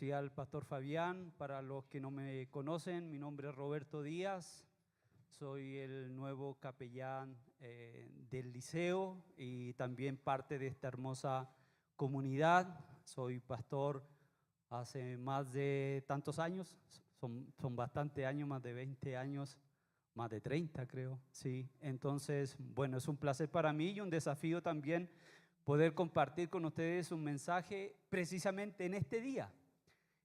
conocía al pastor Fabián. Para los que no me conocen, mi nombre es Roberto Díaz. Soy el nuevo capellán del liceo y también parte de esta hermosa comunidad. Soy pastor hace más de tantos años, son bastantes años, más de 20 años, más de 30 creo, sí. Entonces, bueno, es un placer para mí y un desafío también poder compartir con ustedes un mensaje precisamente en este día,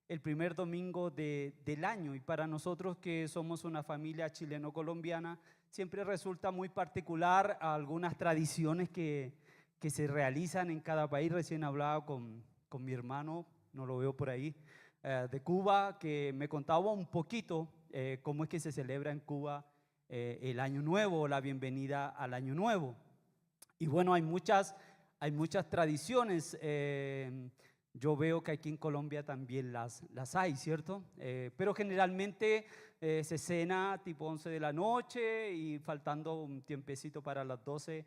el primer domingo del año. Y para nosotros que somos una familia chileno-colombiana, siempre resulta muy particular algunas tradiciones que se realizan en cada país. Recién hablaba con mi hermano, no lo veo por ahí, de Cuba, que me contaba un poquito cómo es que se celebra en Cuba el Año Nuevo, la bienvenida al Año Nuevo. Y bueno, hay muchas tradiciones. Yo veo que aquí en Colombia también las hay, ¿cierto? Pero generalmente se cena tipo 11 de la noche y faltando un tiempecito para las 12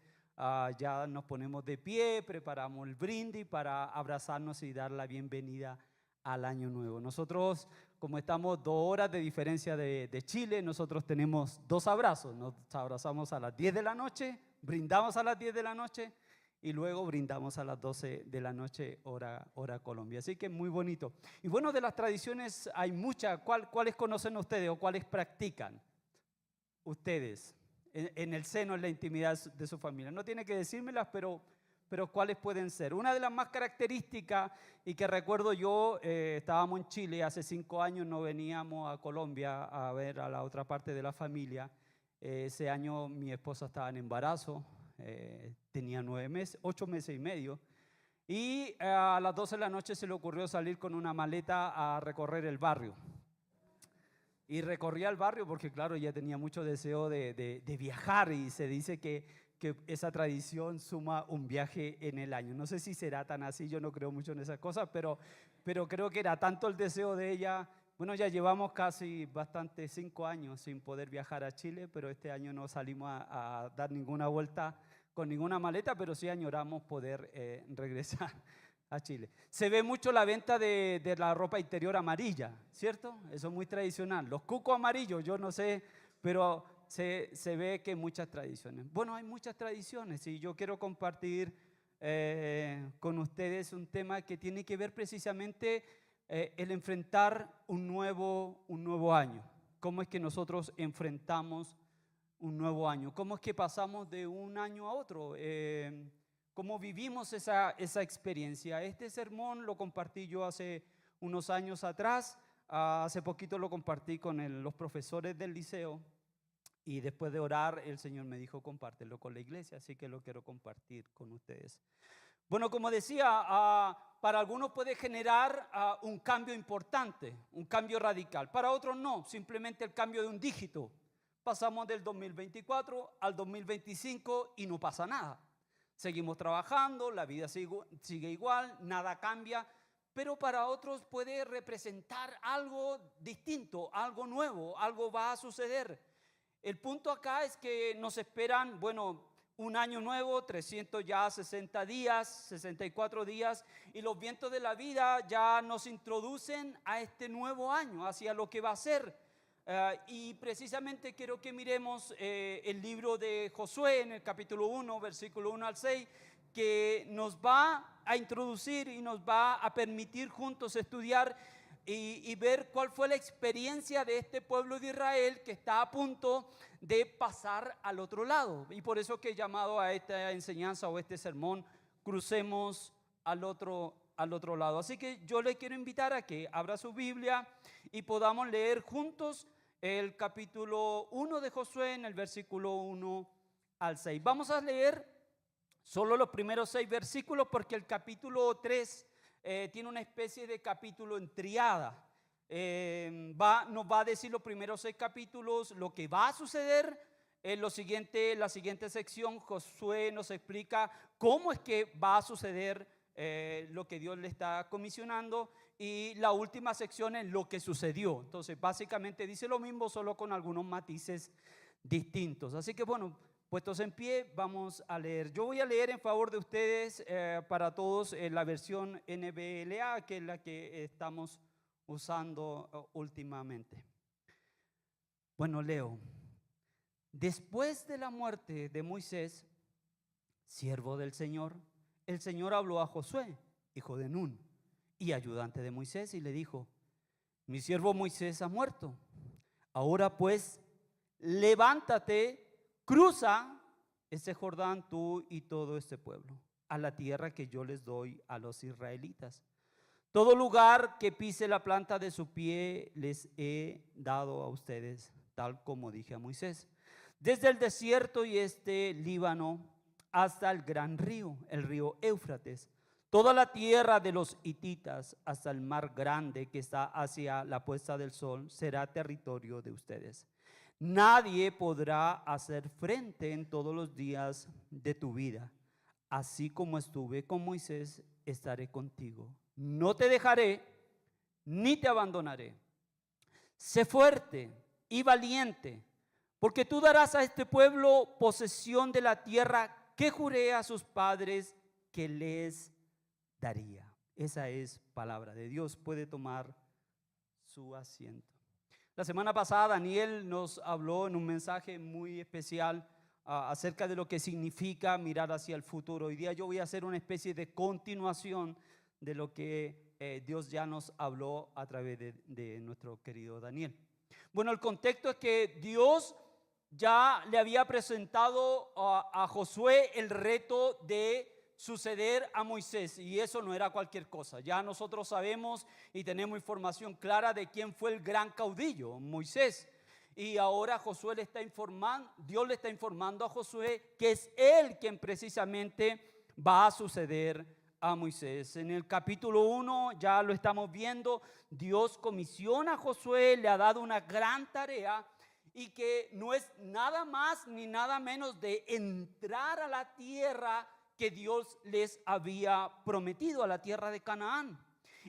ya nos ponemos de pie, preparamos el brindis para abrazarnos y dar la bienvenida al Año Nuevo. Nosotros, como estamos 2 horas de diferencia de Chile, nosotros tenemos 2 abrazos. Nos abrazamos a las 10 de la noche, brindamos a las 10 de la noche y luego brindamos a las 12 de la noche, hora Colombia. Así que muy bonito. Y bueno, de las tradiciones hay muchas. ¿Cuáles conocen ustedes o cuáles practican ustedes en el seno, en la intimidad de su familia? No tiene que decírmelas, pero ¿cuáles pueden ser? Una de las más características, y que recuerdo yo, estábamos en Chile hace 5 años, no veníamos a Colombia a ver a la otra parte de la familia. Ese año mi esposa estaba en embarazo, tenía 9 meses, 8 meses y medio, y a las 12 de la noche se le ocurrió salir con una maleta a recorrer el barrio. Y recorría el barrio porque, claro, ella tenía mucho deseo de viajar, y se dice que esa tradición suma un viaje en el año. No sé si será tan así, yo no creo mucho en esas cosas, pero creo que era tanto el deseo de ella. Bueno, ya llevamos casi 5 años sin poder viajar a Chile, pero este año no salimos a dar ninguna vuelta con ninguna maleta, pero sí añoramos poder regresar a Chile. Se ve mucho la venta de la ropa interior amarilla, ¿cierto? Eso es muy tradicional. Los cucos amarillos, yo no sé, pero se ve que hay muchas tradiciones. Bueno, hay muchas tradiciones y yo quiero compartir con ustedes un tema que tiene que ver precisamente el enfrentar un nuevo año. ¿Cómo es que nosotros enfrentamos un nuevo año? ¿Cómo es que pasamos de un año a otro? ¿Cómo vivimos esa experiencia? Este sermón lo compartí yo hace unos años atrás. Hace poquito lo compartí con los profesores del liceo. Y después de orar, el Señor me dijo compártelo con la iglesia, así que lo quiero compartir con ustedes. Bueno, como decía, para algunos puede generar un cambio importante, un cambio radical. Para otros no, simplemente el cambio de un dígito. Pasamos del 2024 al 2025 y no pasa nada. Seguimos trabajando, la vida sigue igual, nada cambia. Pero para otros puede representar algo distinto, algo nuevo, algo va a suceder. El punto acá es que nos esperan, bueno, un año nuevo, 360 días, 64 días, y los vientos de la vida ya nos introducen a este nuevo año, hacia lo que va a ser. Y precisamente quiero que miremos el libro de Josué en el capítulo 1, versículo 1 al 6, que nos va a introducir y nos va a permitir juntos estudiar y ver cuál fue la experiencia de este pueblo de Israel que está a punto de pasar al otro lado. Y por eso que he llamado a esta enseñanza o este sermón, crucemos al otro lado. Así que yo le quiero invitar a que abra su Biblia y podamos leer juntos el capítulo 1 de Josué en el versículo 1 al 6. Vamos a leer solo los primeros 6 versículos porque el capítulo 3 tiene una especie de capítulo en triada. Nos va a decir los primeros 6 capítulos lo que va a suceder. La siguiente sección, Josué nos explica cómo es que va a suceder lo que Dios le está comisionando, y la última sección es lo que sucedió. Entonces básicamente dice lo mismo, solo con algunos matices distintos. Así que bueno, puestos en pie, vamos a leer. Yo voy a leer en favor de ustedes, para todos, la versión NBLA, que es la que estamos usando últimamente. Bueno, leo. Después de la muerte de Moisés, siervo del Señor, el Señor habló a Josué, hijo de Nun, y ayudante de Moisés, y le dijo: mi siervo Moisés ha muerto. Ahora pues, levántate, cruza este Jordán, tú y todo este pueblo, a la tierra que yo les doy a los israelitas. Todo lugar que pise la planta de su pie les he dado a ustedes, tal como dije a Moisés, desde el desierto y este Líbano hasta el gran río, el río Éufrates, toda la tierra de los hititas hasta el mar grande que está hacia la puesta del sol será territorio de ustedes. Nadie podrá hacer frente en todos los días de tu vida. Así como estuve con Moisés, estaré contigo. No te dejaré ni te abandonaré. Sé fuerte y valiente, porque tú darás a este pueblo posesión de la tierra que juré a sus padres que les daría. Esa es palabra de Dios. Puede tomar su asiento. La semana pasada Daniel nos habló en un mensaje muy especial acerca de lo que significa mirar hacia el futuro. Hoy día yo voy a hacer una especie de continuación de lo que Dios ya nos habló a través de nuestro querido Daniel. Bueno, el contexto es que Dios ya le había presentado a Josué el reto de suceder a Moisés, y eso no era cualquier cosa. Ya nosotros sabemos y tenemos información clara de quién fue el gran caudillo, Moisés. Y ahora Josué le está informando, Dios le está informando a Josué que es él quien precisamente va a suceder a Moisés. En el capítulo 1 ya lo estamos viendo, Dios comisiona a Josué, le ha dado una gran tarea, y que no es nada más ni nada menos de entrar a la tierra que Dios les había prometido, a la tierra de Canaán.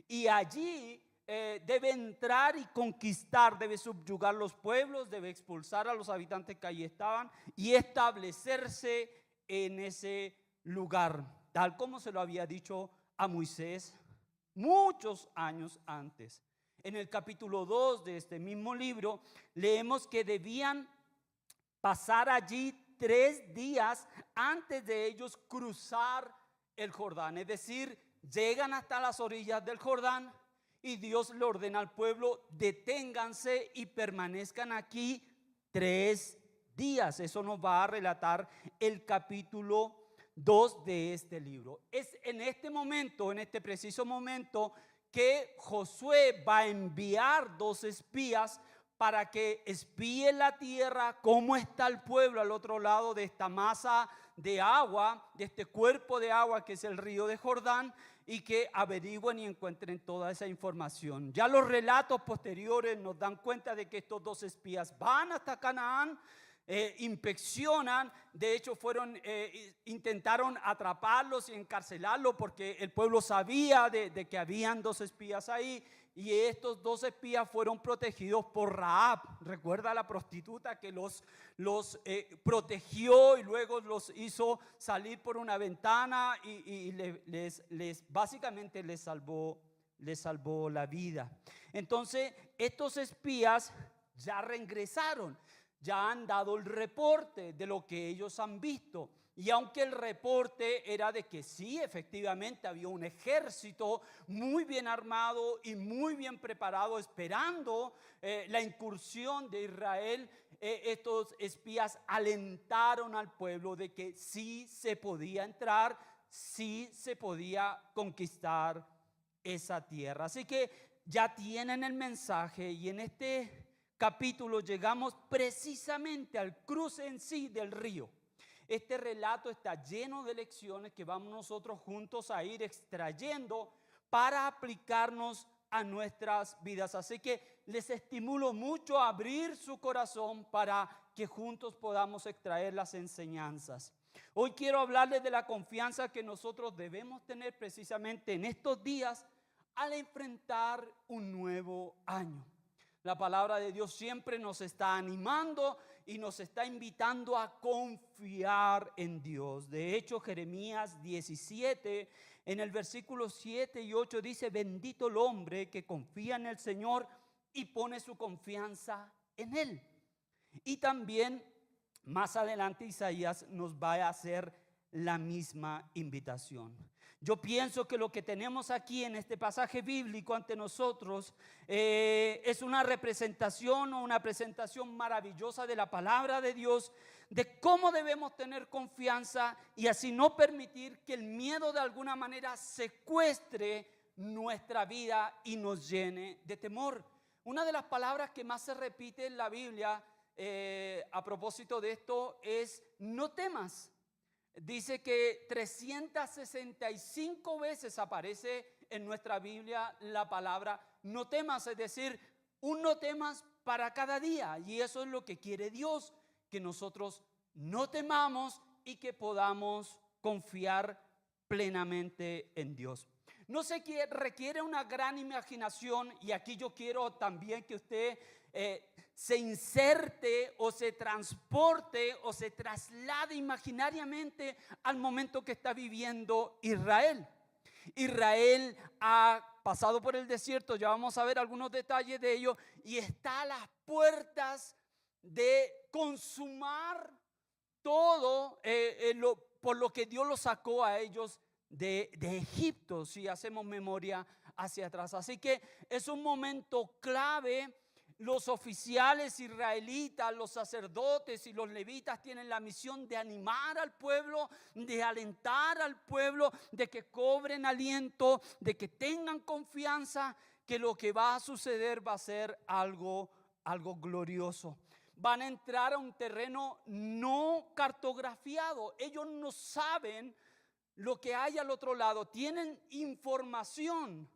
Y allí debe entrar y conquistar, debe subyugar los pueblos, debe expulsar a los habitantes que allí estaban y establecerse en ese lugar, tal como se lo había dicho a Moisés muchos años antes. En el capítulo 2 de este mismo libro leemos que debían pasar allí 3 días antes de ellos cruzar el Jordán. Es decir, llegan hasta las orillas del Jordán y Dios le ordena al pueblo: deténganse y permanezcan aquí 3 días. Eso nos va a relatar el capítulo 2 de este libro. Es en este momento, en este preciso momento, que Josué va a enviar 2 espías para que espíen la tierra, cómo está el pueblo al otro lado de esta masa de agua, de este cuerpo de agua que es el río de Jordán, y que averigüen y encuentren toda esa información. Ya los relatos posteriores nos dan cuenta de que estos 2 espías van hasta Canaán, inspeccionan. De hecho intentaron atraparlos y encarcelarlos porque el pueblo sabía de que habían 2 espías ahí, y estos 2 espías fueron protegidos por Rahab. Recuerda, la prostituta que los protegió y luego los hizo salir por una ventana y básicamente les salvó la vida. Entonces estos espías ya regresaron, ya han dado el reporte de lo que ellos han visto. Y aunque el reporte era de que sí, efectivamente había un ejército muy bien armado y muy bien preparado esperando la incursión de Israel, estos espías alentaron al pueblo de que sí se podía entrar, sí se podía conquistar esa tierra. Así que ya tienen el mensaje, y en este capítulo llegamos precisamente al cruce en sí del río. Este relato está lleno de lecciones que vamos nosotros juntos a ir extrayendo para aplicarnos a nuestras vidas. Así que les estimulo mucho a abrir su corazón para que juntos podamos extraer las enseñanzas. Hoy quiero hablarles de la confianza que nosotros debemos tener precisamente en estos días al enfrentar un nuevo año. La palabra de Dios siempre nos está animando y nos está invitando a confiar en Dios. De hecho, Jeremías 17, en el versículo 7 y 8 dice: bendito el hombre que confía en el Señor y pone su confianza en Él. Y también más adelante Isaías nos va a hacer la misma invitación. Yo pienso que lo que tenemos aquí en este pasaje bíblico ante nosotros es una representación o una presentación maravillosa de la palabra de Dios, de cómo debemos tener confianza y así no permitir que el miedo de alguna manera secuestre nuestra vida y nos llene de temor. Una de las palabras que más se repite en la Biblia a propósito de esto es no temas. Dice que 365 veces aparece en nuestra Biblia la palabra no temas, es decir, un no temas para cada día. Y eso es lo que quiere Dios, que nosotros no temamos y que podamos confiar plenamente en Dios. No sé, qué requiere una gran imaginación, y aquí yo quiero también que usted se inserte o se transporte o se traslade imaginariamente al momento que está viviendo Israel. Israel ha pasado por el desierto, ya vamos a ver algunos detalles de ello, y está a las puertas de consumar todo por lo que Dios los sacó a ellos de Egipto, si hacemos memoria hacia atrás. Así que es un momento clave. Los oficiales israelitas, los sacerdotes y los levitas tienen la misión de animar al pueblo, de alentar al pueblo, de que cobren aliento, de que tengan confianza, que lo que va a suceder va a ser algo glorioso. Van a entrar a un terreno no cartografiado. Ellos no saben lo que hay al otro lado. Tienen información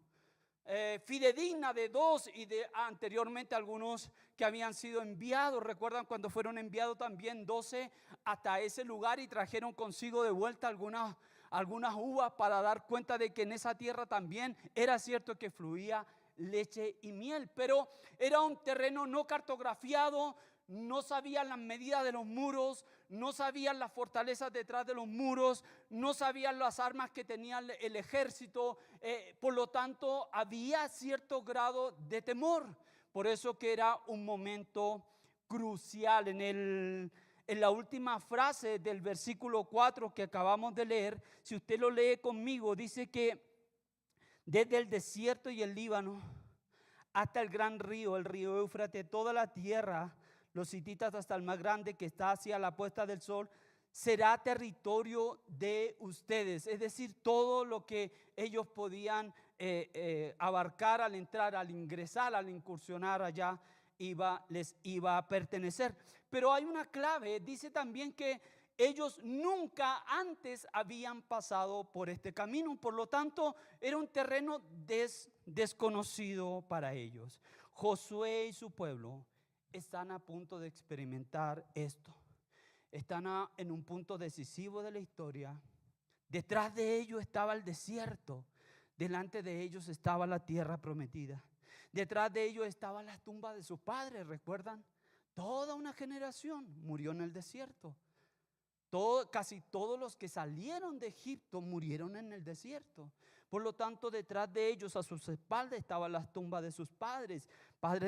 fidedigna de dos y de anteriormente algunos que habían sido enviados. Recuerdan cuando fueron enviados también 12 hasta ese lugar y trajeron consigo de vuelta algunas uvas para dar cuenta de que en esa tierra también era cierto que fluía leche y miel, pero era un terreno no cartografiado. No sabían las medidas de los muros, no sabían las fortalezas detrás de los muros, no sabían las armas que tenía el ejército, por lo tanto había cierto grado de temor. Por eso que era un momento crucial. En la última frase del versículo 4 que acabamos de leer, si usted lo lee conmigo, dice que desde el desierto y el Líbano hasta el gran río, el río Éufrates, toda la tierra, los hititas hasta el más grande que está hacia la puesta del sol, será territorio de ustedes. Es decir, todo lo que ellos podían abarcar al entrar, al ingresar, al incursionar allá, les iba a pertenecer. Pero hay una clave, dice también que ellos nunca antes habían pasado por este camino, por lo tanto era un terreno desconocido para ellos. Josué y su pueblo están a punto de experimentar esto. Están en un punto decisivo de la historia. Detrás de ellos estaba el desierto. Delante de ellos estaba la tierra prometida. Detrás de ellos estaba la tumba de sus padres. ¿Recuerdan? Toda una generación murió en el desierto. Casi todos los que salieron de Egipto murieron en el desierto. Por lo tanto, detrás de ellos, a sus espaldas, estaban las tumbas de sus padres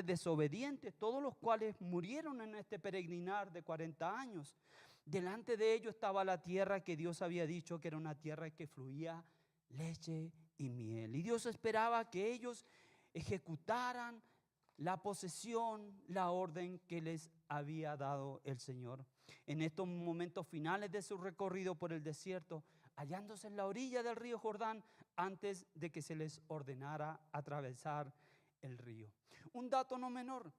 desobedientes, todos los cuales murieron en este peregrinar de 40 años. Delante de ellos estaba la tierra que Dios había dicho que era una tierra que fluía leche y miel. Y Dios esperaba que ellos ejecutaran la posesión, la orden que les había dado el Señor. En estos momentos finales de su recorrido por el desierto, hallándose en la orilla del río Jordán, antes de que se les ordenara atravesar el río. Un dato no menor,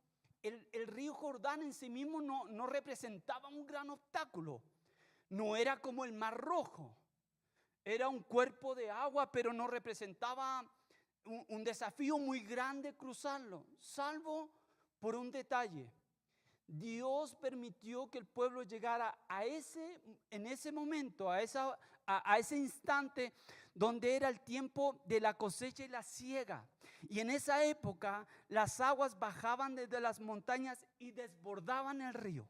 el río Jordán en sí mismo no representaba un gran obstáculo. No era como el Mar Rojo. Era un cuerpo de agua, pero no representaba un desafío muy grande cruzarlo, salvo por un detalle. Dios permitió que el pueblo llegara en ese momento, a ese instante donde era el tiempo de la cosecha y la siega. Y en esa época las aguas bajaban desde las montañas y desbordaban el río.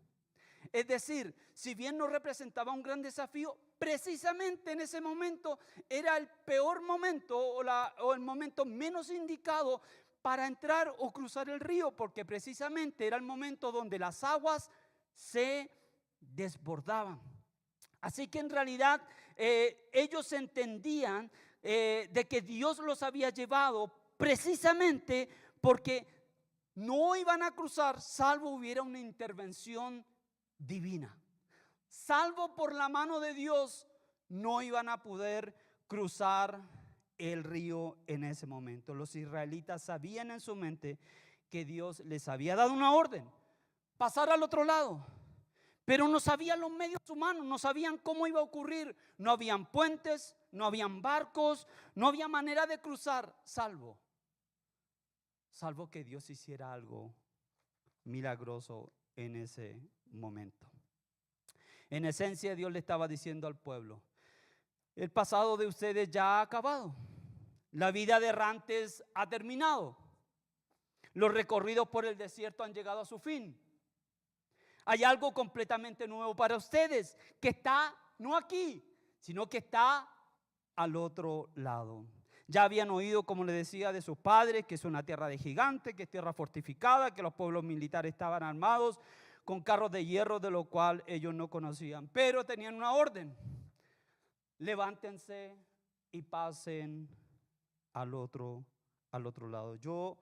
Es decir, si bien no representaba un gran desafío, precisamente en ese momento era el peor momento o el momento menos indicado para entrar o cruzar el río, porque precisamente era el momento donde las aguas se desbordaban. Así que en realidad ellos entendían de que Dios los había llevado precisamente porque no iban a cruzar salvo hubiera una intervención divina. Salvo por la mano de Dios, no iban a poder cruzar el río en ese momento. Los israelitas sabían en su mente que Dios les había dado una orden: pasar al otro lado. Pero no sabían los medios humanos, no sabían cómo iba a ocurrir. No habían puentes, no habían barcos, no había manera de cruzar, salvo que Dios hiciera algo milagroso en ese momento. En esencia, Dios le estaba diciendo al pueblo: el pasado de ustedes ya ha acabado. La vida de errantes ha terminado. Los recorridos por el desierto han llegado a su fin. Hay algo completamente nuevo para ustedes, que está no aquí, sino que está al otro lado. Ya habían oído, como les decía, de sus padres, que es una tierra de gigantes, que es tierra fortificada, que los pueblos militares estaban armados con carros de hierro, de lo cual ellos no conocían. Pero tenían una orden: levántense y pasen al otro lado. Yo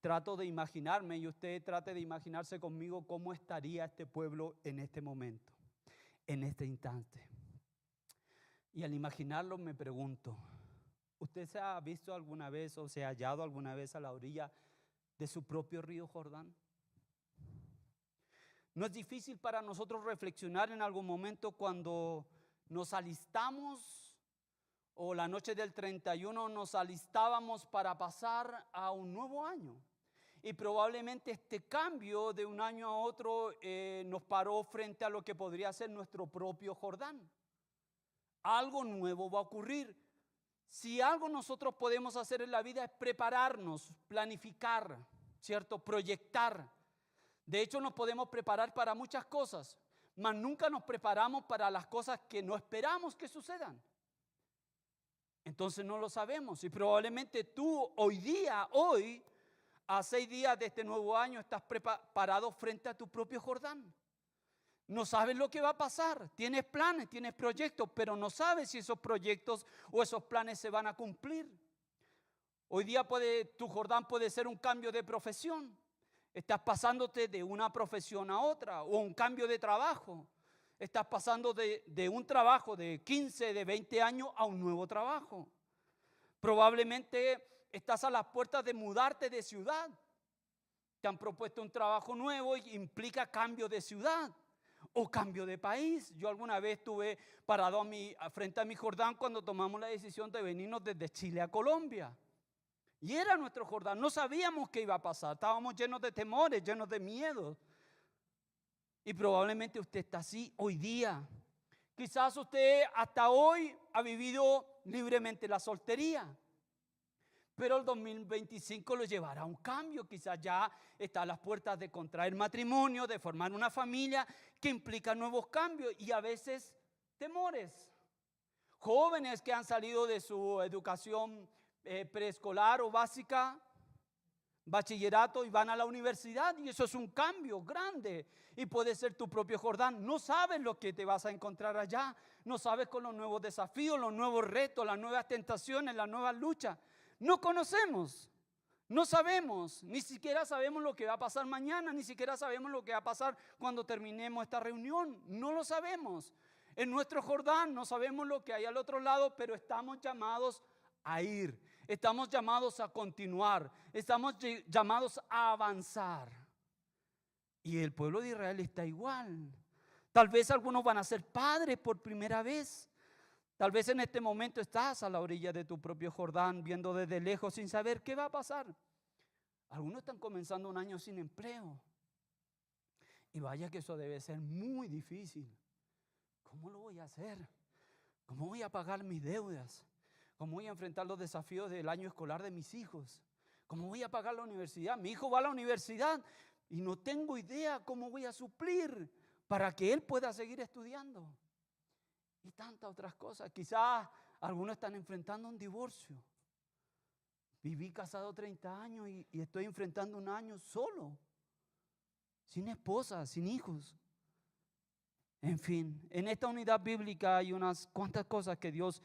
trato de imaginarme, y usted trate de imaginarse conmigo, cómo estaría este pueblo en este momento, en este instante. Y al imaginarlo me pregunto: ¿usted se ha visto alguna vez o se ha hallado alguna vez a la orilla de su propio río Jordán? ¿No es difícil para nosotros reflexionar en algún momento cuando nos alistamos, o la noche del 31 nos alistábamos para pasar a un nuevo año? Y probablemente este cambio de un año a otro nos paró frente a lo que podría ser nuestro propio Jordán. Algo nuevo va a ocurrir. Si algo nosotros podemos hacer en la vida es prepararnos, planificar, ¿cierto? Proyectar. De hecho, nos podemos preparar para muchas cosas, mas nunca nos preparamos para las cosas que no esperamos que sucedan. Entonces no lo sabemos. Y probablemente tú hoy, a 6 días de este nuevo año, estás preparado frente a tu propio Jordán. No sabes lo que va a pasar. Tienes planes, tienes proyectos, pero no sabes si esos proyectos o esos planes se van a cumplir. Hoy día tu Jordán puede ser un cambio de profesión. Estás pasándote de una profesión a otra, o un cambio de trabajo. Estás pasando de un trabajo de 15, de 20 años a un nuevo trabajo. Probablemente estás a las puertas de mudarte de ciudad. Te han propuesto un trabajo nuevo y implica cambio de ciudad o cambio de país. Yo alguna vez estuve parado frente a mi Jordán cuando tomamos la decisión de venirnos desde Chile a Colombia. Y era nuestro Jordán. No sabíamos qué iba a pasar. Estábamos llenos de temores, llenos de miedos. Y probablemente usted está así hoy día. Quizás usted hasta hoy ha vivido libremente la soltería, pero el 2025 lo llevará a un cambio. Quizás ya está a las puertas de contraer matrimonio, de formar una familia, que implica nuevos cambios y a veces temores. Jóvenes que han salido de su educación preescolar o básica, bachillerato, y van a la universidad, y eso es un cambio grande, y puede ser tu propio Jordán. No sabes lo que te vas a encontrar allá, no sabes con los nuevos desafíos, los nuevos retos, las nuevas tentaciones, las nuevas luchas. No conocemos, no sabemos, ni siquiera sabemos lo que va a pasar mañana, ni siquiera sabemos lo que va a pasar cuando terminemos esta reunión. No lo sabemos. En nuestro Jordán no sabemos lo que hay al otro lado, pero estamos llamados a ir. Estamos llamados a continuar, estamos llamados a avanzar. Y el pueblo de Israel está igual. Tal vez algunos van a ser padres por primera vez. Tal vez en este momento estás a la orilla de tu propio Jordán, viendo desde lejos sin saber qué va a pasar. Algunos están comenzando un año sin empleo. Y vaya que eso debe ser muy difícil. ¿Cómo lo voy a hacer? ¿Cómo voy a pagar mis deudas? ¿Cómo voy a enfrentar los desafíos del año escolar de mis hijos? ¿Cómo voy a pagar la universidad? Mi hijo va a la universidad y no tengo idea cómo voy a suplir para que él pueda seguir estudiando. Y tantas otras cosas. Quizás algunos están enfrentando un divorcio. Viví casado 30 años y estoy enfrentando un año solo, sin esposa, sin hijos. En fin, en esta unidad bíblica hay unas cuantas cosas que Dios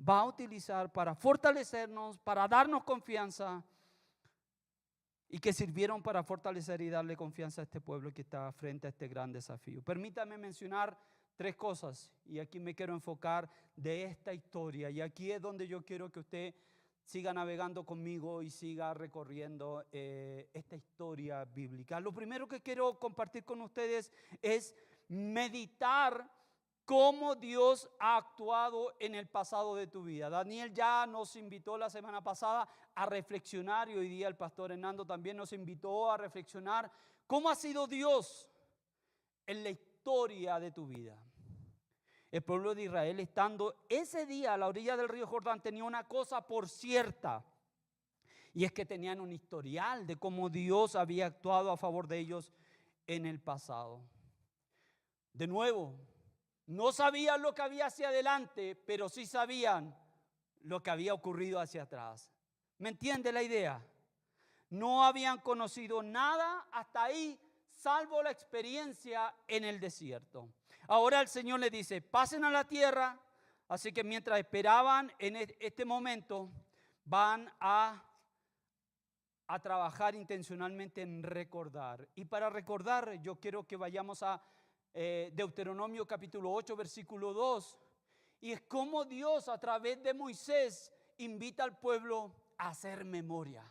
va a utilizar para fortalecernos, para darnos confianza y que sirvieron para fortalecer y darle confianza a este pueblo que está frente a este gran desafío. Permítame mencionar 3 cosas y aquí me quiero enfocar de esta historia, y aquí es donde yo quiero que usted siga navegando conmigo y siga recorriendo esta historia bíblica. Lo primero que quiero compartir con ustedes es meditar cómo Dios ha actuado en el pasado de tu vida. Daniel ya nos invitó la semana pasada a reflexionar y hoy día el pastor Hernando también nos invitó a reflexionar cómo ha sido Dios en la historia de tu vida. El pueblo de Israel, estando ese día a la orilla del río Jordán, tenía una cosa por cierta, y es que tenían un historial de cómo Dios había actuado a favor de ellos en el pasado. De nuevo, no sabían lo que había hacia adelante, pero sí sabían lo que había ocurrido hacia atrás. ¿Me entiende la idea? No habían conocido nada hasta ahí, salvo la experiencia en el desierto. Ahora el Señor les dice, pasen a la tierra. Así que mientras esperaban en este momento, van a trabajar intencionalmente en recordar. Y para recordar, yo quiero que vayamos a Deuteronomio capítulo 8, versículo 2. Y es como Dios a través de Moisés invita al pueblo a hacer memoria,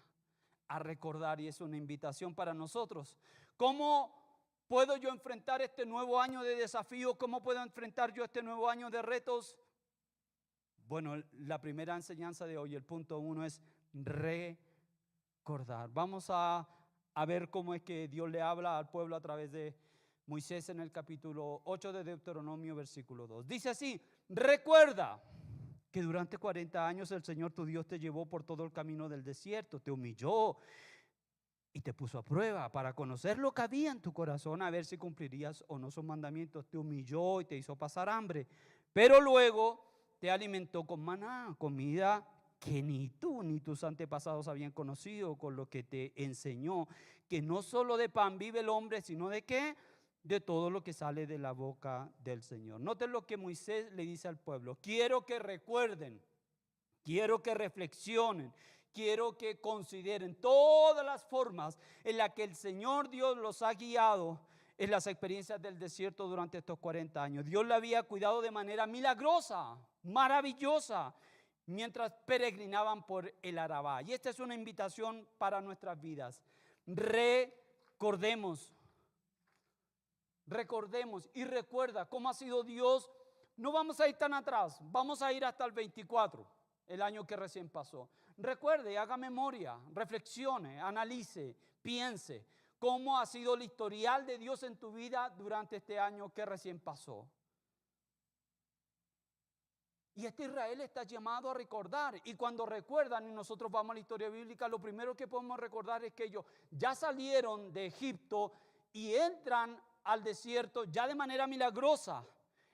a recordar, y es una invitación para nosotros. ¿Cómo puedo yo enfrentar este nuevo año de desafío? ¿Cómo puedo enfrentar yo este nuevo año de retos? Bueno, la primera enseñanza de hoy, el punto 1 es recordar. Vamos a ver cómo es que Dios le habla al pueblo a través de Moisés en el capítulo 8 de Deuteronomio, versículo 2. Dice así: recuerda que durante 40 años el Señor tu Dios te llevó por todo el camino del desierto, te humilló y te puso a prueba para conocer lo que había en tu corazón, a ver si cumplirías o no sus mandamientos. Te humilló y te hizo pasar hambre, pero luego te alimentó con maná, comida que ni tú ni tus antepasados habían conocido, con lo que te enseñó que no solo de pan vive el hombre, sino de ¿qué? De todo lo que sale de la boca del Señor. Noten lo que Moisés le dice al pueblo: quiero que recuerden, quiero que reflexionen, quiero que consideren todas las formas en las que el Señor Dios los ha guiado en las experiencias del desierto durante estos 40 años. Dios le había cuidado de manera milagrosa, maravillosa, mientras peregrinaban por el Arabá. Y esta es una invitación para nuestras vidas. Recordemos y recuerda cómo ha sido Dios. No vamos a ir tan atrás, vamos a ir hasta el 24, el año que recién pasó. Recuerde, haga memoria, reflexione, analice, piense cómo ha sido el historial de Dios en tu vida durante este año que recién pasó. Y este Israel está llamado a recordar. Y cuando recuerdan, y nosotros vamos a la historia bíblica, lo primero que podemos recordar es que ellos ya salieron de Egipto y entran al desierto ya de manera milagrosa.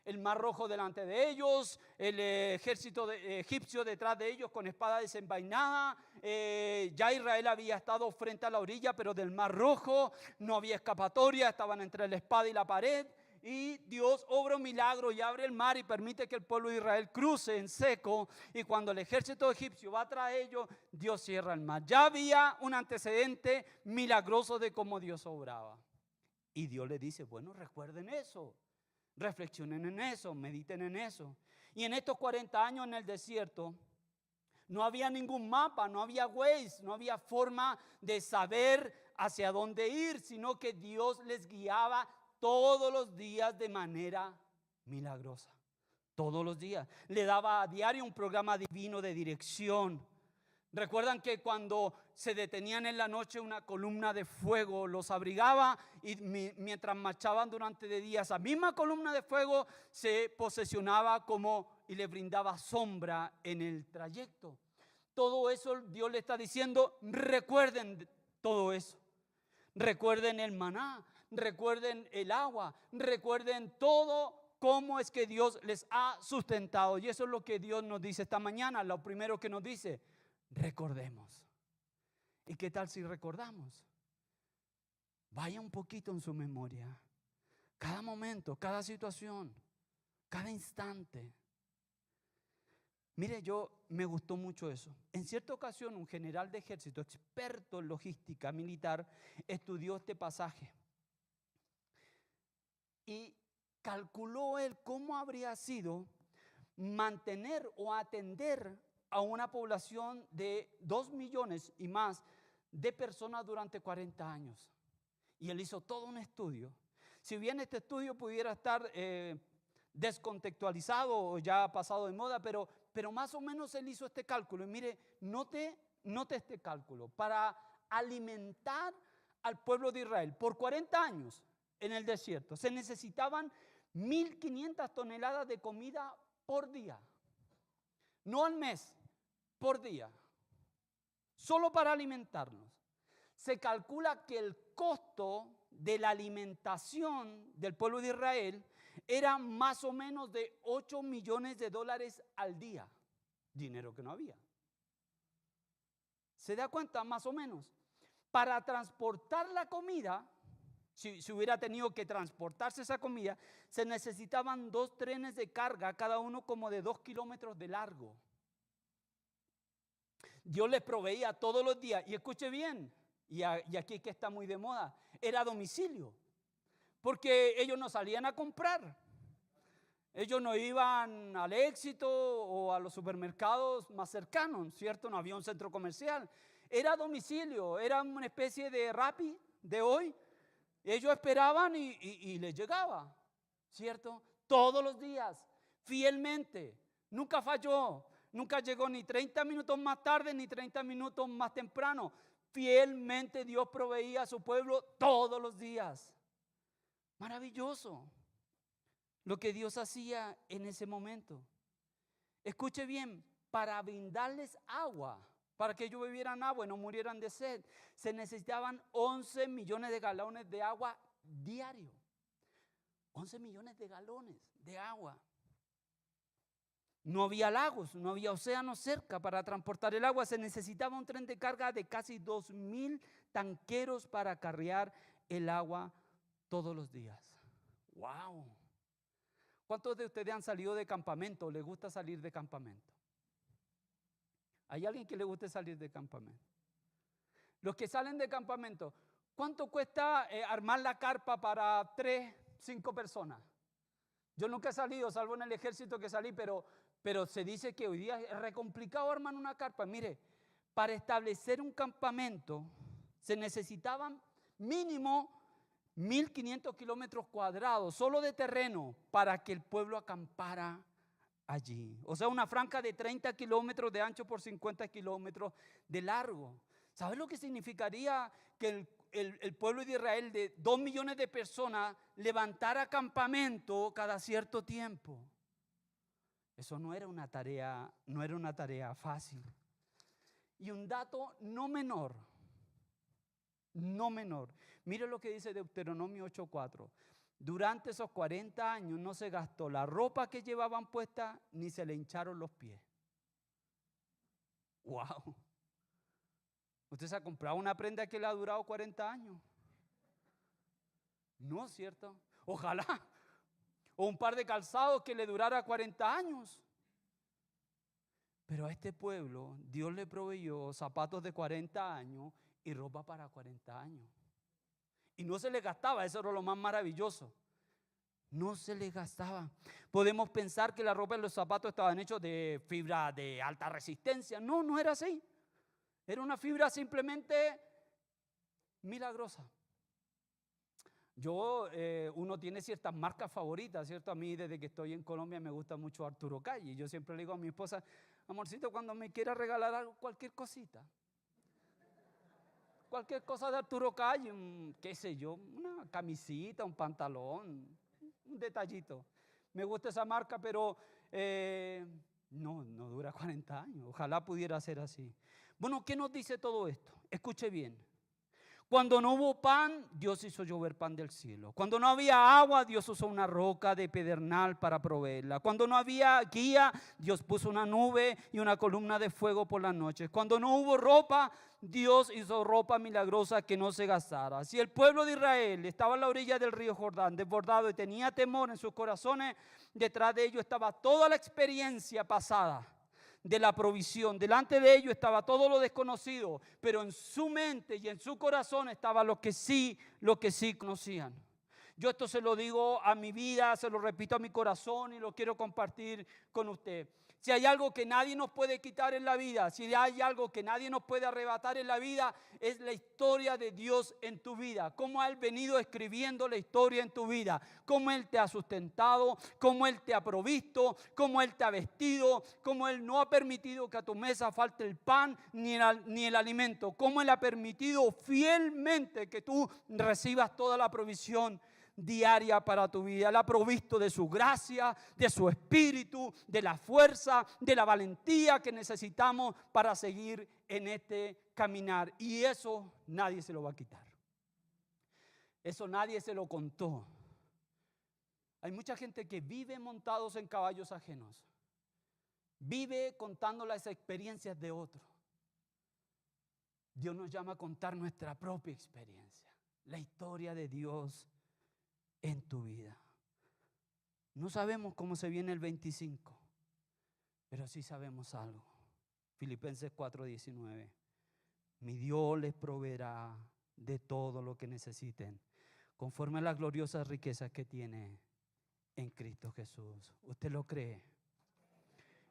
El mar rojo delante de ellos, el ejército egipcio detrás de ellos con espada desenvainada. Ya Israel había estado frente a la orilla, pero del mar rojo no había escapatoria, estaban entre la espada y la pared. Y Dios obra un milagro y abre el mar y permite que el pueblo de Israel cruce en seco. Y cuando el ejército egipcio va tras ellos, Dios cierra el mar. Ya había un antecedente milagroso de cómo Dios obraba. Y Dios le dice, bueno, recuerden eso, reflexionen en eso, mediten en eso. Y en estos 40 años en el desierto, no había ningún mapa, no había Waze, no había forma de saber hacia dónde ir, sino que Dios les guiaba todos los días de manera milagrosa. Todos los días. Le daba a diario un programa divino de dirección. Recuerdan que cuando se detenían en la noche, una columna de fuego los abrigaba, y mientras marchaban durante el día, esa misma columna de fuego se posesionaba como y le brindaba sombra en el trayecto. todo eso Dios le está diciendo, recuerden todo eso. Recuerden el maná, recuerden el agua, recuerden todo cómo es que Dios les ha sustentado. Y eso es lo que Dios nos dice esta mañana. Lo primero que nos dice, recordemos. ¿Y qué tal si recordamos? Vaya un poquito en su memoria. Cada momento, cada situación, cada instante. Mire, me gustó mucho eso. En cierta ocasión, un general de ejército, experto en logística militar, estudió este pasaje. Y calculó él cómo habría sido mantener o atender a una población de 2 millones y más de personas durante 40 años. Y él hizo todo un estudio. Si bien este estudio pudiera estar descontextualizado o ya pasado de moda, pero más o menos él hizo este cálculo. Y mire, note este cálculo. Para alimentar al pueblo de Israel por 40 años en el desierto, se necesitaban 1.500 toneladas de comida por día. No al mes, por día. Solo para alimentarnos. Se calcula que el costo de la alimentación del pueblo de Israel era más o menos de 8 millones de dólares al día. Dinero que no había. ¿Se da cuenta? Más o menos. Para transportar la comida, si hubiera tenido que transportarse esa comida, se necesitaban 2 trenes de carga, cada uno como de 2 kilómetros de largo. Dios les proveía todos los días. Y escuche bien, y aquí que está muy de moda, era a domicilio. Porque ellos no salían a comprar. Ellos no iban al Éxito o a los supermercados más cercanos, ¿cierto? No había un centro comercial. Era a domicilio, era una especie de Rappi de hoy. Ellos esperaban y les llegaba, ¿cierto? Todos los días, fielmente. Nunca falló, nunca llegó ni 30 minutos más tarde ni 30 minutos más temprano. Fielmente Dios proveía a su pueblo todos los días. Maravilloso lo que Dios hacía en ese momento. Escuche bien, para brindarles agua, para que ellos bebieran agua y no murieran de sed, se necesitaban 11 millones de galones de agua diario. 11 millones de galones de agua. No había lagos, no había océanos cerca para transportar el agua. Se necesitaba un tren de carga de casi 2,000 tanqueros para acarrear el agua todos los días. ¡Wow! ¿Cuántos de ustedes han salido de campamento? ¿Les gusta salir de campamento? ¿Hay alguien que le guste salir de campamento? Los que salen de campamento, ¿cuánto cuesta armar la carpa para 3, 5 personas? Yo nunca he salido, salvo en el ejército que salí, pero se dice que hoy día es re complicado armar una carpa. Mire, para establecer un campamento se necesitaban mínimo 1.500 kilómetros cuadrados solo de terreno para que el pueblo acampara allí. O sea, una franja de 30 kilómetros de ancho por 50 kilómetros de largo. ¿Sabes lo que significaría que el pueblo de Israel de 2 millones de personas levantara campamento cada cierto tiempo? Eso no era una tarea fácil. Y un dato no menor. Mire lo que dice Deuteronomio 8:4. Durante esos 40 años no se gastó la ropa que llevaban puesta ni se le hincharon los pies. ¡Wow! ¿Usted se ha comprado una prenda que le ha durado 40 años? No, ¿cierto? Ojalá. O un par de calzados que le durara 40 años. Pero a este pueblo Dios le proveyó zapatos de 40 años y ropa para 40 años. Y no se le gastaba, eso era lo más maravilloso. No se le gastaba. Podemos pensar que la ropa y los zapatos estaban hechos de fibra de alta resistencia. No, no era así. Era una fibra simplemente milagrosa. Uno tiene ciertas marcas favoritas, ¿cierto? A mí desde que estoy en Colombia me gusta mucho Arturo Calle. Yo siempre le digo a mi esposa, amorcito, cuando me quiera regalar algo, cualquier cosita. Cualquier cosa de Arturo Calle, qué sé yo, una camisita, un pantalón, un detallito. Me gusta esa marca, pero No dura 40 años. Ojalá pudiera ser así. Bueno, ¿qué nos dice todo esto? Escuche bien. Cuando no hubo pan, Dios hizo llover pan del cielo. Cuando no había agua, Dios usó una roca de pedernal para proveerla. Cuando no había guía, Dios puso una nube y una columna de fuego por las noches. Cuando no hubo ropa, Dios hizo ropa milagrosa que no se gastara. Si el pueblo de Israel estaba a la orilla del río Jordán, desbordado, y tenía temor en sus corazones, detrás de ellos estaba toda la experiencia pasada de la provisión. Delante de ellos estaba todo lo desconocido, pero en su mente y en su corazón estaba lo que sí conocían. Yo esto se lo digo a mi vida, se lo repito a mi corazón y lo quiero compartir con usted. Si hay algo que nadie nos puede quitar en la vida, si hay algo que nadie nos puede arrebatar en la vida, es la historia de Dios en tu vida. Cómo ha Él venido escribiendo la historia en tu vida. Cómo Él te ha sustentado, cómo Él te ha provisto, cómo Él te ha vestido, cómo Él no ha permitido que a tu mesa falte el pan ni el alimento. Cómo Él ha permitido fielmente que tú recibas toda la provisión diaria para tu vida. Él ha provisto de su gracia, de su espíritu, de la fuerza, de la valentía que necesitamos para seguir en este caminar. Y eso nadie se lo va a quitar. Eso nadie se lo contó. Hay mucha gente que vive montados en caballos ajenos. Vive contando las experiencias de otros. Dios nos llama a contar nuestra propia experiencia, la historia de Dios en tu vida. No sabemos cómo se viene el 25, pero sí sabemos algo. Filipenses 4:19. Mi Dios les proveerá de todo lo que necesiten, conforme a las gloriosas riquezas que tiene en Cristo Jesús. ¿Usted lo cree?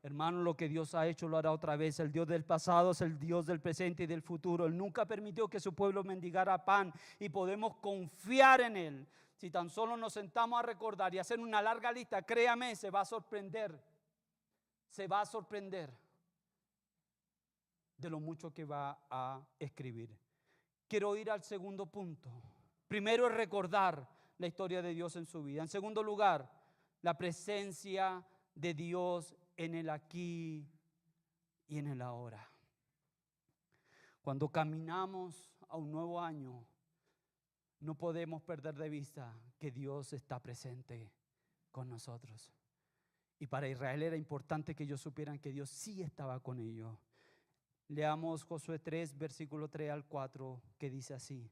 Hermano, lo que Dios ha hecho lo hará otra vez. El Dios del pasado es el Dios del presente y del futuro. Él nunca permitió que su pueblo mendigara pan y podemos confiar en Él. Si tan solo nos sentamos a recordar y hacer una larga lista, créame, se va a sorprender. Se va a sorprender de lo mucho que va a escribir. Quiero ir al segundo punto. Primero es recordar la historia de Dios en su vida. En segundo lugar, la presencia de Dios en el aquí y en el ahora. Cuando caminamos a un nuevo año, no podemos perder de vista que Dios está presente con nosotros. Y para Israel era importante que ellos supieran que Dios sí estaba con ellos. Leamos Josué 3, versículo 3 al 4, que dice así,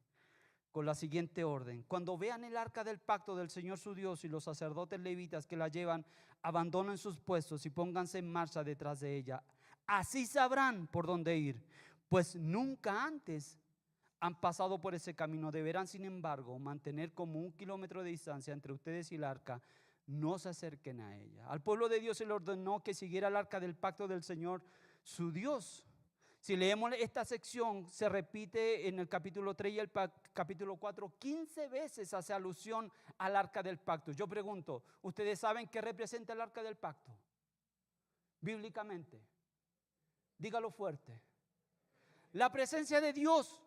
con la siguiente orden: cuando vean el arca del pacto del Señor su Dios y los sacerdotes levitas que la llevan, abandonen sus puestos y pónganse en marcha detrás de ella. Así sabrán por dónde ir, pues nunca antes han pasado por ese camino. Deberán, sin embargo, mantener como 1 kilómetro de distancia entre ustedes y el arca. No se acerquen a ella. Al pueblo de Dios se le ordenó que siguiera el arca del pacto del Señor su Dios. Si leemos esta sección, se repite en el capítulo 3 y el capítulo 4, 15 veces hace alusión al arca del pacto. Yo pregunto, ¿ustedes saben qué representa el arca del pacto? Bíblicamente. Dígalo fuerte. La presencia de Dios.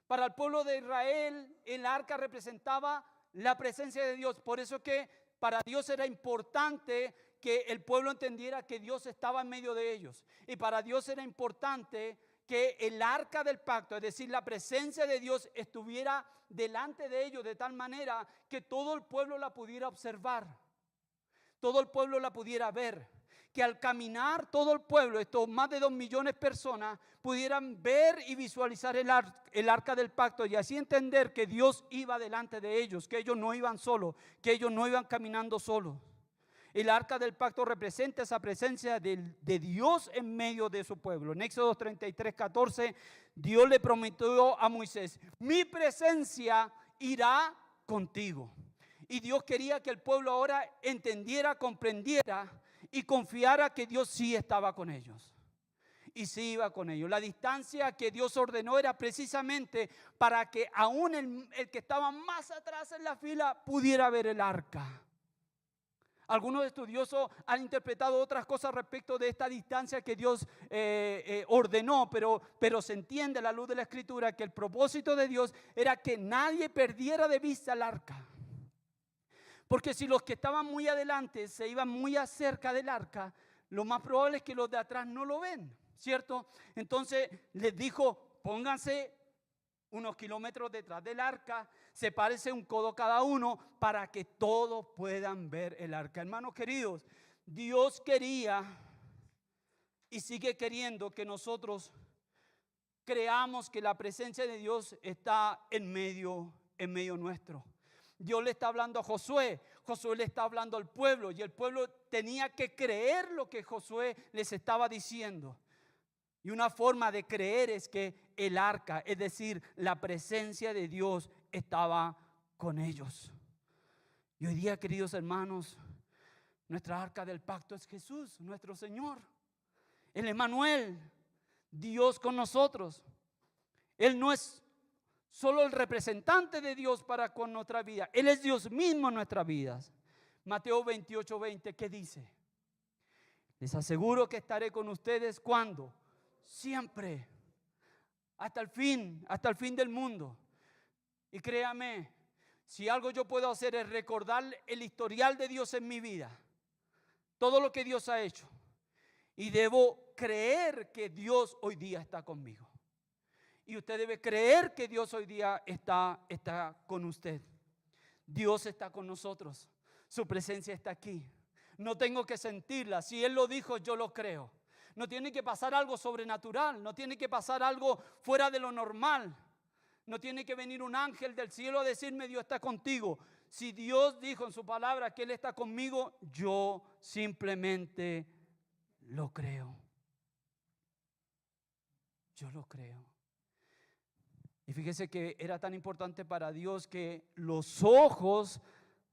Para el pueblo de Israel, el arca representaba la presencia de Dios. Por eso que para Dios era importante que el pueblo entendiera que Dios estaba en medio de ellos. Y para Dios era importante que el arca del pacto, es decir, la presencia de Dios, estuviera delante de ellos de tal manera que todo el pueblo la pudiera observar, todo el pueblo la pudiera ver. Que al caminar todo el pueblo, estos más de 2 millones de personas, pudieran ver y visualizar el arca del pacto y así entender que Dios iba delante de ellos, que ellos no iban solos, que ellos no iban caminando solos. El arca del pacto representa esa presencia de Dios en medio de su pueblo. En Éxodo 33:14, Dios le prometió a Moisés: mi presencia irá contigo. Y Dios quería que el pueblo ahora entendiera, comprendiera y confiara que Dios sí estaba con ellos. Y sí iba con ellos. La distancia que Dios ordenó era precisamente para que aún el que estaba más atrás en la fila pudiera ver el arca. Algunos estudiosos han interpretado otras cosas respecto de esta distancia que Dios ordenó, pero se entiende a la luz de la Escritura que el propósito de Dios era que nadie perdiera de vista el arca. Porque si los que estaban muy adelante se iban muy acerca del arca, lo más probable es que los de atrás no lo ven, ¿cierto? Entonces les dijo, pónganse unos kilómetros detrás del arca, sepárense un codo cada uno para que todos puedan ver el arca. Hermanos queridos, Dios quería y sigue queriendo que nosotros creamos que la presencia de Dios está en medio nuestro. Dios le está hablando a Josué, Josué le está hablando al pueblo y el pueblo tenía que creer lo que Josué les estaba diciendo. Y una forma de creer es que el arca, es decir, la presencia de Dios estaba con ellos. Y hoy día, queridos hermanos, nuestra arca del pacto es Jesús, nuestro Señor, el Emmanuel, Dios con nosotros. Él no es solo el representante de Dios para con nuestra vida, Él es Dios mismo en nuestras vidas. Mateo 28:20, ¿qué dice? Les aseguro que estaré con ustedes ¿cuándo? Siempre, hasta el fin del mundo. Y créame, si algo yo puedo hacer es recordar el historial de Dios en mi vida, todo lo que Dios ha hecho, y debo creer que Dios hoy día está conmigo. Y usted debe creer que Dios hoy día está con usted. Dios está con nosotros. Su presencia está aquí. No tengo que sentirla. Si Él lo dijo, yo lo creo. No tiene que pasar algo sobrenatural. No tiene que pasar algo fuera de lo normal. No tiene que venir un ángel del cielo a decirme Dios está contigo. Si Dios dijo en su palabra que Él está conmigo, yo simplemente lo creo. Yo lo creo. Y fíjese que era tan importante para Dios que los ojos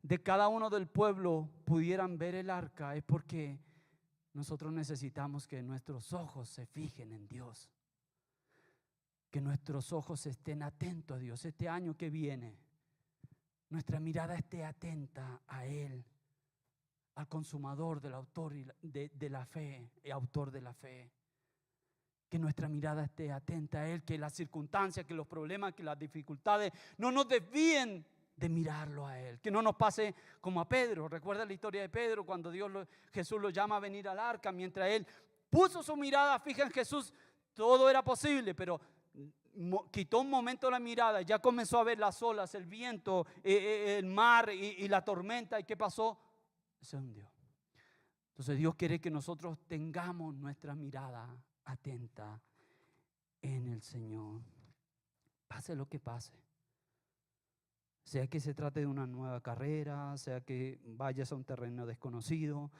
de cada uno del pueblo pudieran ver el arca. Es porque nosotros necesitamos que nuestros ojos se fijen en Dios. Que nuestros ojos estén atentos a Dios. Este año que viene, nuestra mirada esté atenta a Él, al consumador, del autor de la fe, y autor de la fe. Que nuestra mirada esté atenta a Él, que las circunstancias, que los problemas, que las dificultades no nos desvíen de mirarlo a Él. Que no nos pase como a Pedro. Recuerda la historia de Pedro cuando Jesús lo llama a venir al arca. Mientras él puso su mirada fija en Jesús, todo era posible, pero quitó un momento la mirada, ya comenzó a ver las olas, el viento, el mar y la tormenta. ¿Y qué pasó? Se hundió. Entonces Dios quiere que nosotros tengamos nuestra mirada atenta en el Señor, pase lo que pase, sea que se trate de una nueva carrera, sea que vayas a un terreno desconocido,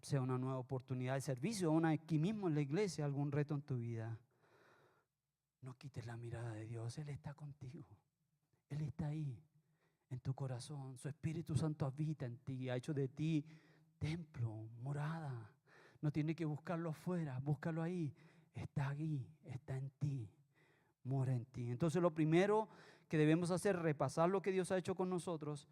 sea una nueva oportunidad de servicio, aquí mismo en la iglesia, algún reto en tu vida. No quites la mirada de Dios. Él está contigo, Él está ahí en tu corazón. Su Espíritu Santo habita en ti, ha hecho de ti templo, morada. No tienes que buscarlo afuera, búscalo ahí. Está ahí, está en ti, mora en ti. Entonces lo primero que debemos hacer es repasar lo que Dios ha hecho con nosotros.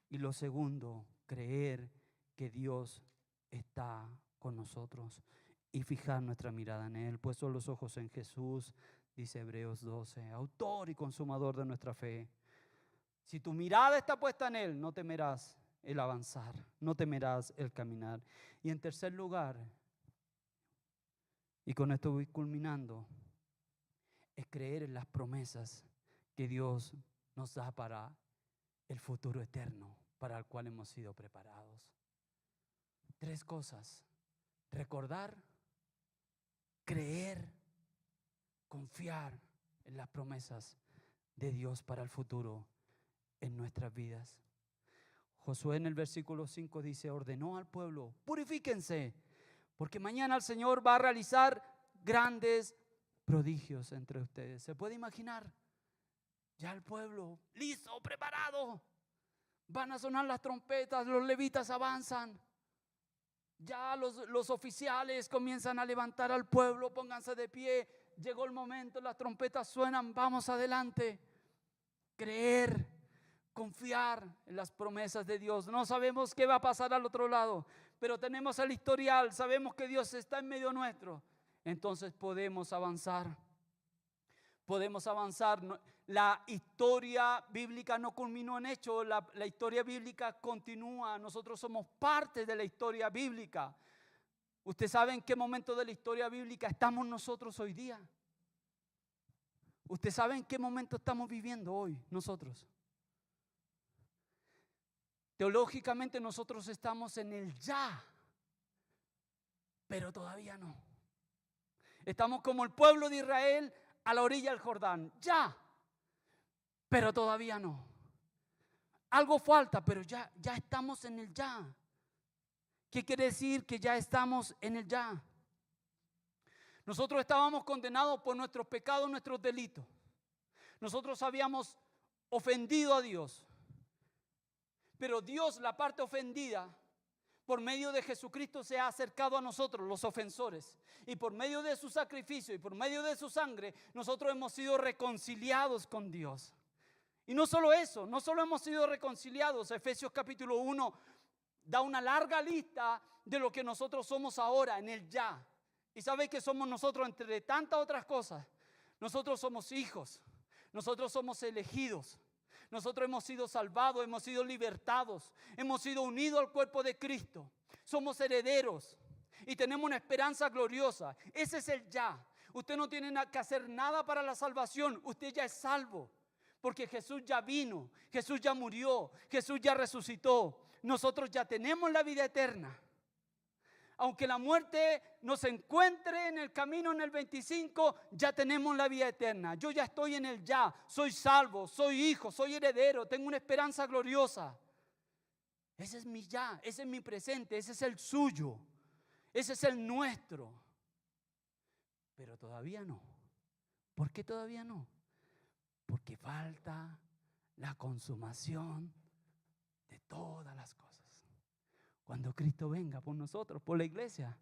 Y lo segundo, creer que Dios está con nosotros y fijar nuestra mirada en Él. Puestos los ojos en Jesús, dice Hebreos 12, autor y consumador de nuestra fe. Si tu mirada está puesta en Él, no temerás el avanzar, no temerás el caminar. Y en tercer lugar, y con esto voy culminando, es creer en las promesas que Dios nos da para el futuro eterno, para el cual hemos sido preparados. 3 cosas: recordar, creer, confiar en las promesas de Dios para el futuro en nuestras vidas. Josué en el versículo 5 dice, ordenó al pueblo, purifíquense, porque mañana el Señor va a realizar grandes prodigios entre ustedes. ¿Se puede imaginar? Ya el pueblo listo, preparado. Van a sonar las trompetas, los levitas avanzan. Ya los oficiales comienzan a levantar al pueblo, pónganse de pie. Llegó el momento, las trompetas suenan, vamos adelante. Creer, confiar en las promesas de Dios. No sabemos qué va a pasar al otro lado, pero tenemos el historial, sabemos que Dios está en medio nuestro. Entonces podemos avanzar. Podemos avanzar. La historia bíblica no culminó en hechos, la historia bíblica continúa. Nosotros somos parte de la historia bíblica. ¿Usted sabe en qué momento de la historia bíblica estamos nosotros hoy día? ¿Usted sabe en qué momento estamos viviendo hoy nosotros? Teológicamente nosotros estamos en el ya, pero todavía no. Estamos como el pueblo de Israel a la orilla del Jordán, ya, pero todavía no. Algo falta, pero ya estamos en el ya. ¿Qué quiere decir que ya estamos en el ya? Nosotros estábamos condenados por nuestros pecados, nuestros delitos. Nosotros habíamos ofendido a Dios. Pero Dios, la parte ofendida, por medio de Jesucristo se ha acercado a nosotros, los ofensores. Y por medio de su sacrificio y por medio de su sangre, nosotros hemos sido reconciliados con Dios. Y no solo eso, no solo hemos sido reconciliados. Efesios capítulo 1 da una larga lista de lo que nosotros somos ahora en el ya. ¿Y sabe qué somos nosotros entre tantas otras cosas? Nosotros somos hijos, nosotros somos elegidos. Nosotros hemos sido salvados, hemos sido libertados, hemos sido unidos al cuerpo de Cristo. Somos herederos y tenemos una esperanza gloriosa. Ese es el ya. Usted no tiene que hacer nada para la salvación. Usted ya es salvo. Porque Jesús ya vino, Jesús ya murió, Jesús ya resucitó. Nosotros ya tenemos la vida eterna. Aunque la muerte nos encuentre en el camino en el 25, ya tenemos la vida eterna. Yo ya estoy en el ya, soy salvo, soy hijo, soy heredero, tengo una esperanza gloriosa. Ese es mi ya, ese es mi presente, ese es el suyo, ese es el nuestro. Pero todavía no. ¿Por qué todavía no? Porque falta la consumación de todas las cosas. Cuando Cristo venga por nosotros, por la iglesia.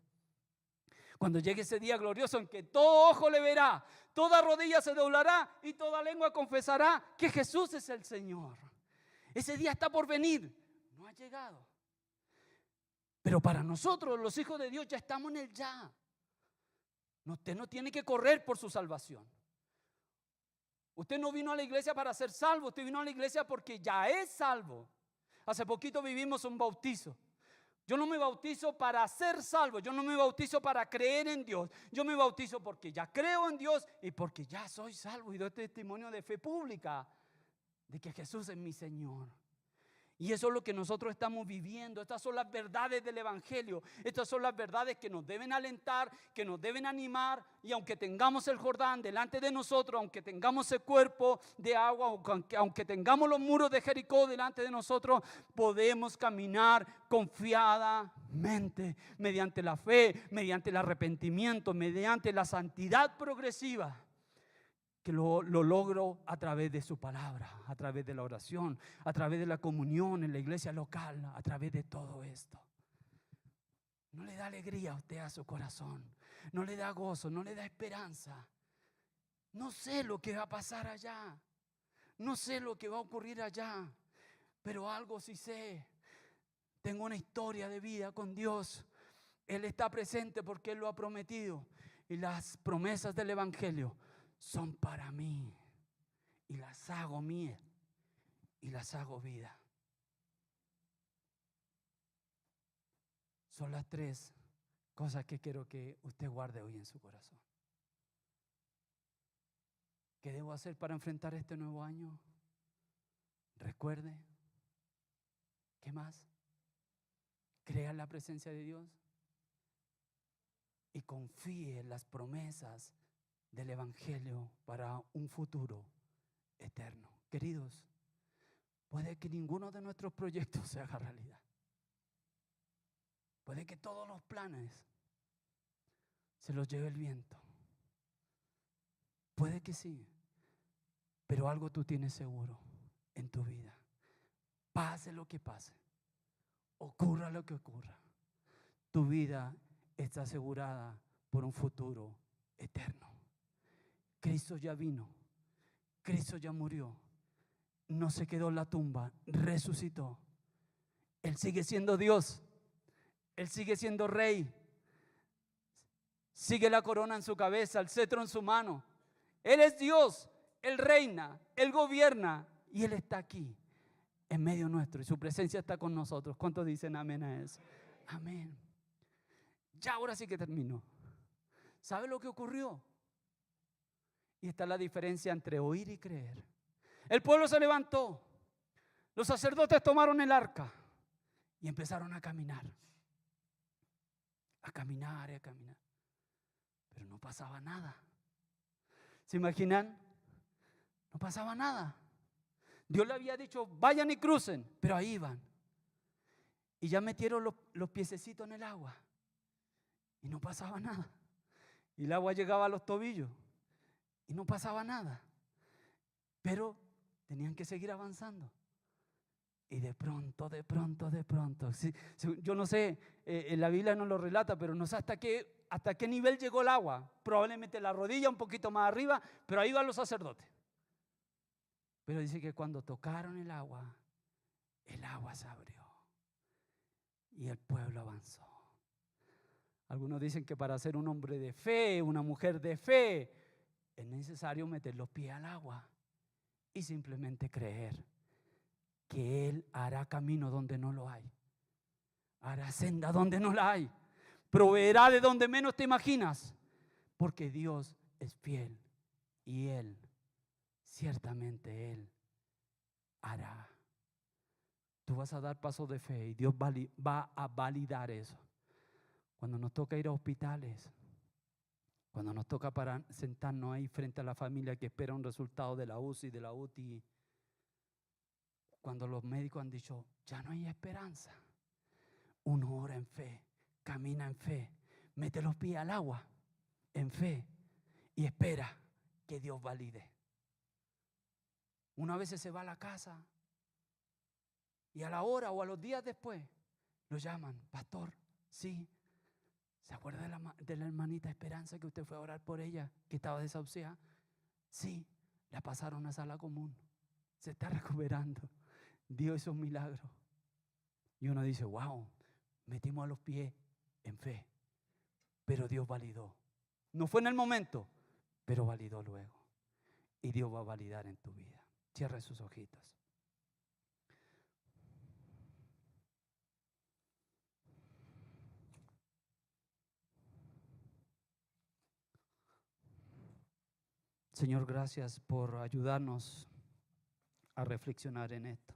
Cuando llegue ese día glorioso en que todo ojo le verá, toda rodilla se doblará y toda lengua confesará que Jesús es el Señor. Ese día está por venir, no ha llegado. Pero para nosotros, los hijos de Dios, ya estamos en el ya. Usted no tiene que correr por su salvación. Usted no vino a la iglesia para ser salvo, usted vino a la iglesia porque ya es salvo. Hace poquito vivimos un bautizo. Yo no me bautizo para ser salvo, yo no me bautizo para creer en Dios. Yo me bautizo porque ya creo en Dios y porque ya soy salvo y doy testimonio de fe pública de que Jesús es mi Señor. Y eso es lo que nosotros estamos viviendo. Estas son las verdades del Evangelio. Estas son las verdades que nos deben alentar, que nos deben animar. Y aunque tengamos el Jordán delante de nosotros, aunque tengamos el cuerpo de agua, aunque tengamos los muros de Jericó delante de nosotros, podemos caminar confiadamente mediante la fe, mediante el arrepentimiento, mediante la santidad progresiva. Que lo logro a través de su palabra, a través de la oración, a través de la comunión en la iglesia local, a través de todo esto. No le da alegría a usted a su corazón, no le da gozo, no le da esperanza. No sé lo que va a pasar allá, no sé lo que va a ocurrir allá, pero algo sí sé. Tengo una historia de vida con Dios. Él está presente porque Él lo ha prometido. Y las promesas del Evangelio son para mí y las hago mía y las hago vida. Son las 3 cosas que quiero que usted guarde hoy en su corazón. ¿Qué debo hacer para enfrentar este nuevo año? Recuerde. ¿Qué más? Crea en la presencia de Dios y confíe en las promesas del Evangelio para un futuro eterno. Queridos, puede que ninguno de nuestros proyectos se haga realidad. Puede que todos los planes se los lleve el viento. Puede que sí, pero algo tú tienes seguro en tu vida. Pase lo que pase, ocurra lo que ocurra, tu vida está asegurada por un futuro eterno. Cristo ya vino, Cristo ya murió, no se quedó en la tumba, resucitó. Él sigue siendo Dios, Él sigue siendo Rey, sigue la corona en su cabeza, el cetro en su mano. Él es Dios, Él reina, Él gobierna y Él está aquí en medio nuestro y su presencia está con nosotros. ¿Cuántos dicen amén a eso? Amén. Ya, ahora sí que terminó. ¿Sabe lo que ocurrió? Y está la diferencia entre oír y creer. El pueblo se levantó. Los sacerdotes tomaron el arca y empezaron a caminar. A caminar y a caminar. Pero no pasaba nada. ¿Se imaginan? No pasaba nada. Dios le había dicho, vayan y crucen, pero ahí iban. Y ya metieron los piececitos en el agua. Y no pasaba nada. Y el agua llegaba a los tobillos. Y no pasaba nada. Pero tenían que seguir avanzando. Y de pronto, yo no sé, en la Biblia no lo relata, pero no sé hasta qué nivel llegó el agua. Probablemente la rodilla un poquito más arriba, pero ahí van los sacerdotes. Pero dice que cuando tocaron el agua se abrió y el pueblo avanzó. Algunos dicen que para ser un hombre de fe, una mujer de fe, es necesario meter los pies al agua y simplemente creer que Él hará camino donde no lo hay, hará senda donde no la hay, proveerá de donde menos te imaginas, porque Dios es fiel y Él, ciertamente Él hará. Tú vas a dar pasos de fe y Dios va a validar eso. Cuando nos toca ir a hospitales, cuando nos toca sentarnos ahí frente a la familia que espera un resultado de la UCI, de la UTI, cuando los médicos han dicho, ya no hay esperanza, uno ora en fe, camina en fe, mete los pies al agua en fe y espera que Dios valide. Una vez se va a la casa y a la hora o a los días después lo llaman, pastor, sí, ¿se acuerda de la hermanita Esperanza que usted fue a orar por ella, que estaba desahuciada? Sí, la pasaron a sala común, se está recuperando. Dios hizo un milagro. Y uno dice, wow, metimos a los pies en fe, pero Dios validó. No fue en el momento, pero validó luego. Y Dios va a validar en tu vida. Cierra sus ojitos. Señor, gracias por ayudarnos a reflexionar en esto.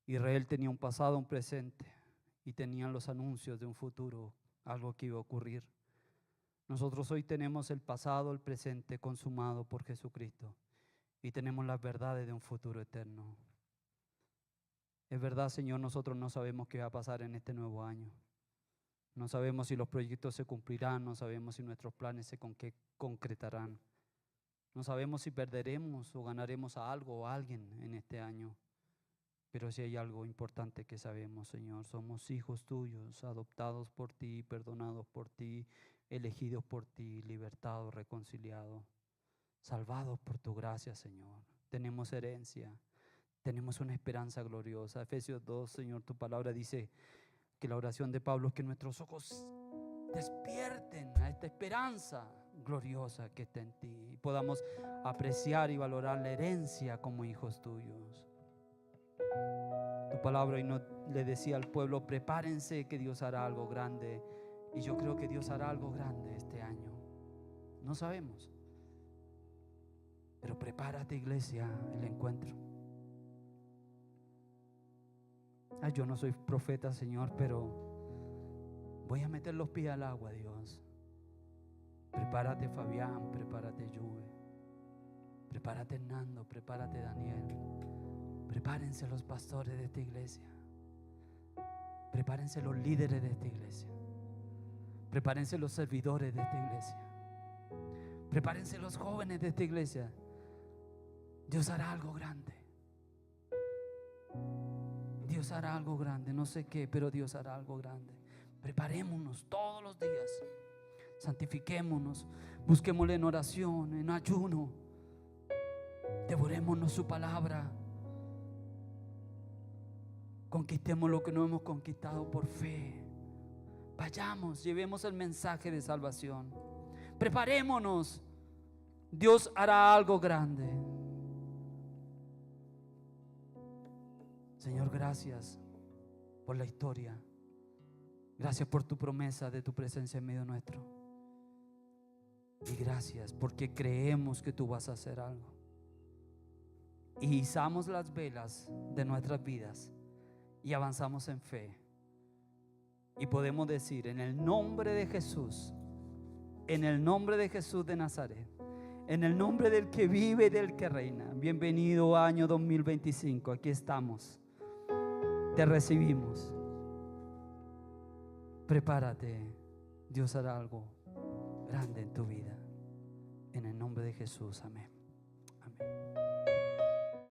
Israel tenía un pasado, un presente y tenían los anuncios de un futuro, algo que iba a ocurrir. Nosotros hoy tenemos el pasado, el presente consumado por Jesucristo y tenemos las verdades de un futuro eterno. Es verdad, Señor, nosotros no sabemos qué va a pasar en este nuevo año. No sabemos si los proyectos se cumplirán, no sabemos si nuestros planes se concretarán. No sabemos si perderemos o ganaremos a algo o a alguien en este año. Pero si hay algo importante que sabemos, Señor, somos hijos tuyos, adoptados por ti, perdonados por ti, elegidos por ti, libertados, reconciliados, salvados por tu gracia, Señor. Tenemos herencia, tenemos una esperanza gloriosa. Efesios 2, Señor, tu palabra dice que la oración de Pablo es que nuestros ojos despierten a esta esperanza gloriosa que está en ti y podamos apreciar y valorar la herencia como hijos tuyos. Tu palabra hoy le decía al pueblo, prepárense que Dios hará algo grande. Y yo creo que Dios hará algo grande este año. No sabemos. Pero prepárate, iglesia, el encuentro. Yo no soy profeta, Señor, pero voy a meter los pies al agua, Dios. Prepárate, Fabián, prepárate, Juve. Prepárate, Hernando, prepárate, Daniel. Prepárense los pastores de esta iglesia. Prepárense los líderes de esta iglesia. Prepárense los servidores de esta iglesia. Prepárense los jóvenes de esta iglesia. Dios hará algo grande. Dios hará algo grande. No sé qué, pero Dios hará algo grande. Preparémonos todos los días. Santifiquémonos. Busquémosle en oración, en ayuno. Devorémonos su palabra. Conquistemos lo que no hemos conquistado por fe. Vayamos, llevemos el mensaje de salvación. Preparémonos. Dios hará algo grande. Señor, gracias por la historia. Gracias por tu promesa de tu presencia en medio nuestro. Y gracias porque creemos que tú vas a hacer algo. Y izamos las velas de nuestras vidas y avanzamos en fe. Y podemos decir: en el nombre de Jesús, en el nombre de Jesús de Nazaret, en el nombre del que vive y del que reina. Bienvenido año 2025. Aquí estamos. Te recibimos. Prepárate. Dios hará algo grande en tu vida. En el nombre de Jesús. Amén. Amén.